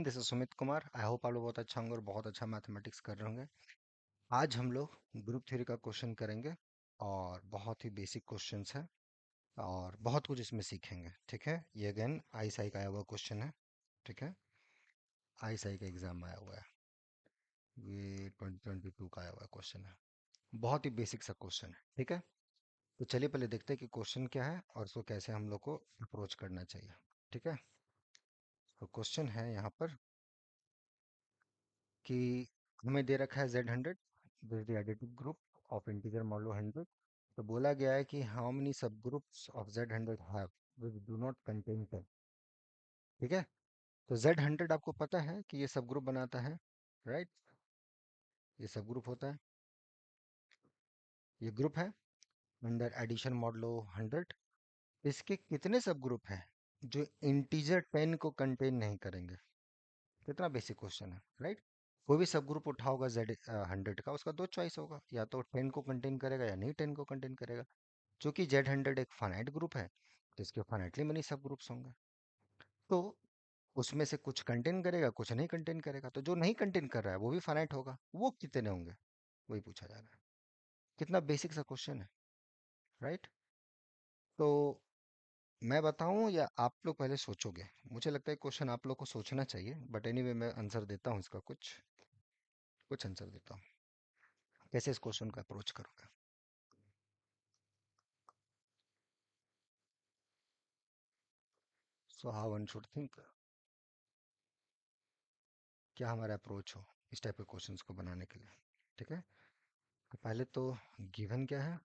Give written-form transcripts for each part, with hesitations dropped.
This is Sumit Kumar. I hope आप लोग बहुत अच्छा होंगे और बहुत अच्छा मैथमेटिक्स कर रहे होंगे। आज हम लोग ग्रुप थ्योरी का क्वेश्चन करेंगे और बहुत ही बेसिक क्वेश्चंस है और बहुत कुछ इसमें सीखेंगे। ठीक है, ये अगेन आईएसआई का आया हुआ क्वेश्चन है। ठीक है, आईएसआई का एग्जाम में आया हुआ है। ये 2022 का आया हुआ क्वेश्चन है। बहुत ही बेसिक सा क्वेश्चन है। ठीक है, तो चलिए पहले देखते हैं कि क्वेश्चन क्या है और उसको कैसे हम लोग को अप्रोच करना चाहिए। ठीक है, तो क्वेश्चन है यहाँ पर कि हमें दे रखा है Z100, this is the additive group of integer modulo 100। तो बोला गया है कि हाउ मेनी सब groups of Z100 have which do not contain 10। ठीक है, तो Z100 आपको पता है कि ये सब ग्रुप बनाता है, राइट? ये सब ग्रुप होता है, ये ग्रुप है अंडर एडिशन मॉडुलो 100। इसके कितने सब ग्रुप हैं जो इंटीजर 10 को कंटेन नहीं करेंगे? कितना बेसिक क्वेश्चन है, राइट? कोई भी सब ग्रुप उठा होगा Z100 का, उसका दो चॉइस होगा, या तो 10 को कंटेन करेगा या नहीं 10 को कंटेन करेगा। चूंकि Z100 एक फाइनाइट ग्रुप है तो इसके फाइनाइटली मेनी सब ग्रुप्स होंगे। तो उसमें से कुछ कंटेन करेगा, कुछ नहीं कंटेन करेगा। तो जो नहीं कंटेन कर रहा है वो भी फाइनाइट होगा, वो कितने होंगे वही पूछा जा रहा है। कितना बेसिक सा क्वेश्चन है, राइट? तो मैं बताऊं या आप लोग पहले सोचोगे? मुझे लगता है क्वेश्चन आप लोग को सोचना चाहिए, बट एनीवे मैं आंसर देता हूँ इसका। कुछ कुछ आंसर देता हूँ। कैसे इस क्वेश्चन का अप्रोच करोगे? So how one should think, क्या हमारा अप्रोच हो इस टाइप के क्वेश्चंस को बनाने के लिए। ठीक है, तो पहले तो गिवन क्या है?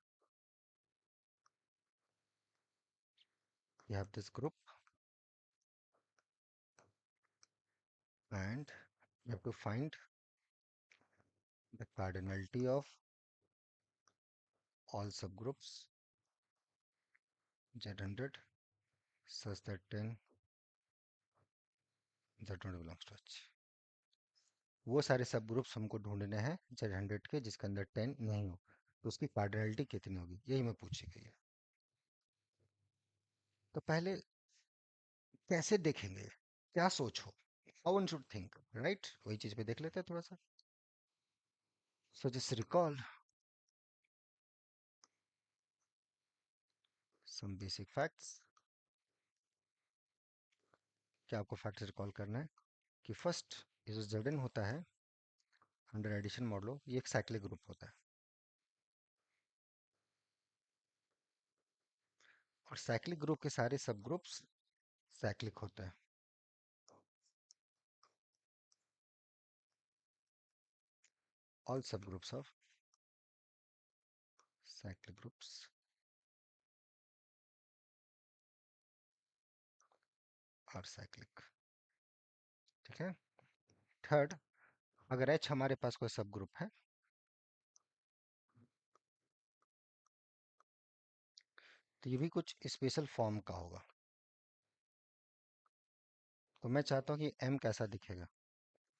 You have this group and you have to find the cardinality of all subgroups Z100 such that 10 Z100 belongs to H। वो सारे सब ग्रुप्स हमको ढूंढने हैं Z100 के जिसके अंदर 10 नहीं हो, तो उसकी कार्डिनलिटी कितनी होगी, यही मैं पूछी गई है। तो पहले कैसे देखेंगे, क्या सोचो, how one should think, right? वही चीज पे देख लेते हैं थोड़ा सा। So just recall some basic facts. क्या आपको फैक्ट्स रिकॉल करना है कि फर्स्ट, ये जो Zn होता है अंडर एडिशन मॉडलो, ये एक साइक्लिक ग्रुप होता है। और साइक्लिक ग्रुप के सारे सब ग्रुप्स साइक्लिक होते हैं। All subgroups of cyclic groups are cyclic. ठीक है, थर्ड, अगर H हमारे पास कोई सब ग्रुप है तो ये भी कुछ स्पेशल फॉर्म का होगा। तो मैं चाहता हूँ कि M कैसा दिखेगा।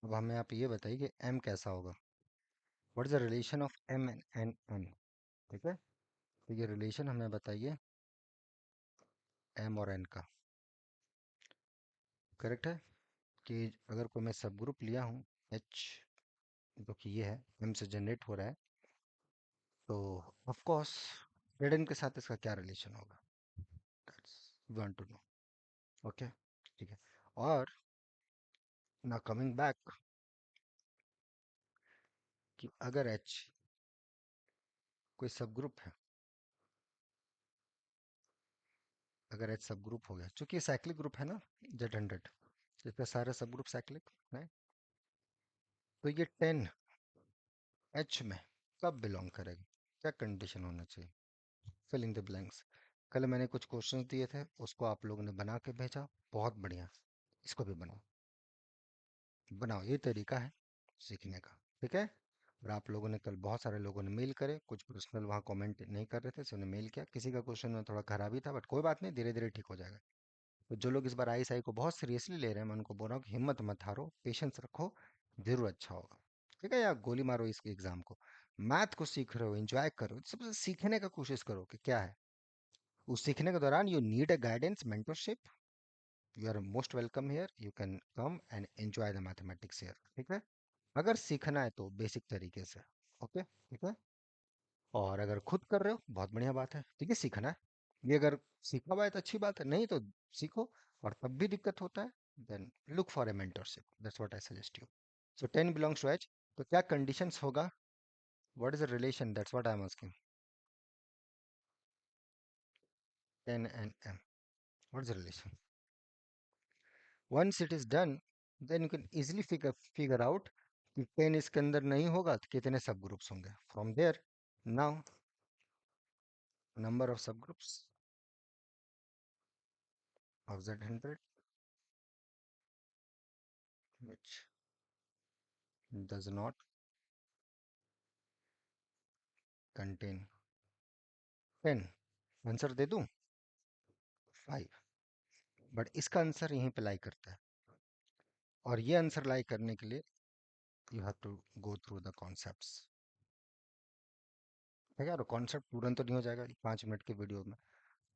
अब हमें आप ये बताइए कि M कैसा होगा। What is the relation of M and N? ठीक है, तो ये रिलेशन हमें बताइए M और N का। करेक्ट है कि अगर कोई मैं सब ग्रुप लिया हूँ H, जो कि ये है M से जनरेट हो रहा है, तो ऑफ कोर्स Zn के साथ इसका क्या रिलेशन होगा, that's we want to know. Okay, ठीक है। और ना कमिंग बैक, कि अगर H कोई सब ग्रुप है, अगर H सब ग्रुप हो गया, चूंकि साइक्लिक ग्रुप है ना Z100, इसका सारे सब ग्रुप साइक्लिक है, तो ये 10 H में कब बिलोंग करेगा, क्या कंडीशन होना चाहिए? Fill in the blanks. कल मैंने कुछ क्वेश्चंस दिए थे, उसको आप लोगों ने बना के भेजा, बहुत बढ़िया। इसको भी बनाओ, बनाओ, ये तरीका है सीखने का। ठीक है, और आप लोगों ने कल, बहुत सारे लोगों ने मेल करे, कुछ पर्सनल वहाँ कमेंट नहीं कर रहे थे, so उन्होंने मेल किया। किसी का क्वेश्चन में थोड़ा खराबी था, बट कोई बात नहीं, धीरे धीरे ठीक हो जाएगा। तो जो लोग इस बार आईएसआई को बहुत सीरियसली ले रहे हैं, मैं उनको बोल रहा हूँ कि हिम्मत मत हारो, पेशेंस रखो, जरूर अच्छा होगा। ठीक है, या गोली मारो इस एग्जाम को। मैथ को सीख रहे हो, एंजॉय करो, सबसे सीखने का कोशिश करो कि क्या है। उस सीखने के दौरान you need a guidance, mentorship, you are most welcome here, you can come and enjoy the mathematics here, ठीक है। अगर सीखना है तो बेसिक तरीके से, ओके, ठीक है। और अगर खुद कर रहे हो बहुत बढ़िया बात है, ठीक है, सीखना है। ये अगर सीखा हुआ है तो अच्छी बात है, नहीं तो सीखो। और तब भी दिक्कत होता है, then look for a mentorship, that's what I suggest you. So 10 belongs to H, तो क्या कंडीशंस होगा, what is the relation, that's what I am asking. 10 and m, what is the relation? Once it is done, then you can easily figure out कि 10 इसके अंदर नहीं होगा तो कितने सब ग्रुप्स होंगे। From there, now number of subgroups of Z100 which does not contain 10, answer दे दूं 5। But इसका आंसर यहीं पे लाई करता है, और ये आंसर लाई करने के लिए you have to go through the concepts, है यार। कॉन्सेप्ट तुरंत तो नहीं हो जाएगा 5 मिनट के वीडियो में,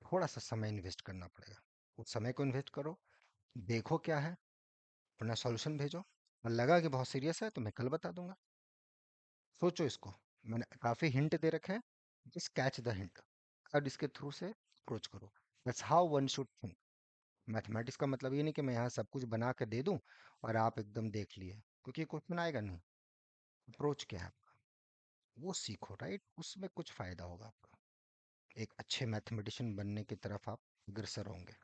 थोड़ा सा समय इन्वेस्ट करना पड़ेगा। उस समय को इन्वेस्ट करो, देखो क्या है, अपना सॉल्यूशन भेजो, और लगा कि बहुत सीरियस है तो मैं कल बता दूंगा। सोचो इसको, मैंने काफी हिंट दे रखे हैं, जस्ट कैच द हिंट, अब इसके थ्रू से अप्रोच करो। That's how one should think. Mathematics का मतलब ये नहीं कि मैं यहाँ सब कुछ बना के दे दूं और आप एकदम देख लिए, क्योंकि क्वेश्चन आएगा नहीं। अप्रोच क्या है आपका, वो सीखो, राइट, उसमें कुछ फायदा होगा आपका, एक अच्छे मैथमेटिशियन बनने की तरफ आप अग्रसर होंगे,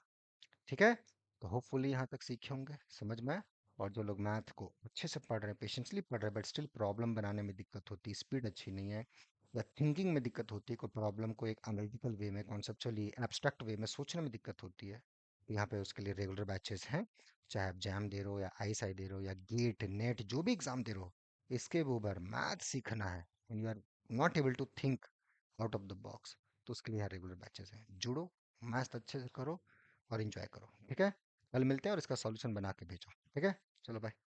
ठीक है। तो होपफुली यहाँ तक सीखे होंगे, समझ में आया? और जो लोग मैथ को अच्छे से पढ़ रहे हैं, पेशेंसली पढ़ रहे हैं, बट स्टिल प्रॉब्लम बनाने में दिक्कत होती है, स्पीड अच्छी नहीं है, या थिंकिंग में दिक्कत होती है, कोई प्रॉब्लम को एक एनालिटिकल वे में, कॉन्सेप्चुअली एब्स्ट्रैक्ट वे में सोचने में दिक्कत होती है, तो यहाँ पे उसके लिए रेगुलर बैचेस हैं। चाहे आप जैम दे रहे हो या आई दे रहे हो या गेट नेट जो भी एग्जाम दे रहे हो, इसके ऊपर मैथ सीखना है and you are not able to think out of the box, तो उसके लिए यहाँ रेगुलर बैचेस हैं, जुड़ो, मैथ अच्छे से करो और इंजॉय करो, ठीक है। कल मिलते हैं और इसका सॉल्यूशन बना के भेजो, ठीक है। चलो बाय।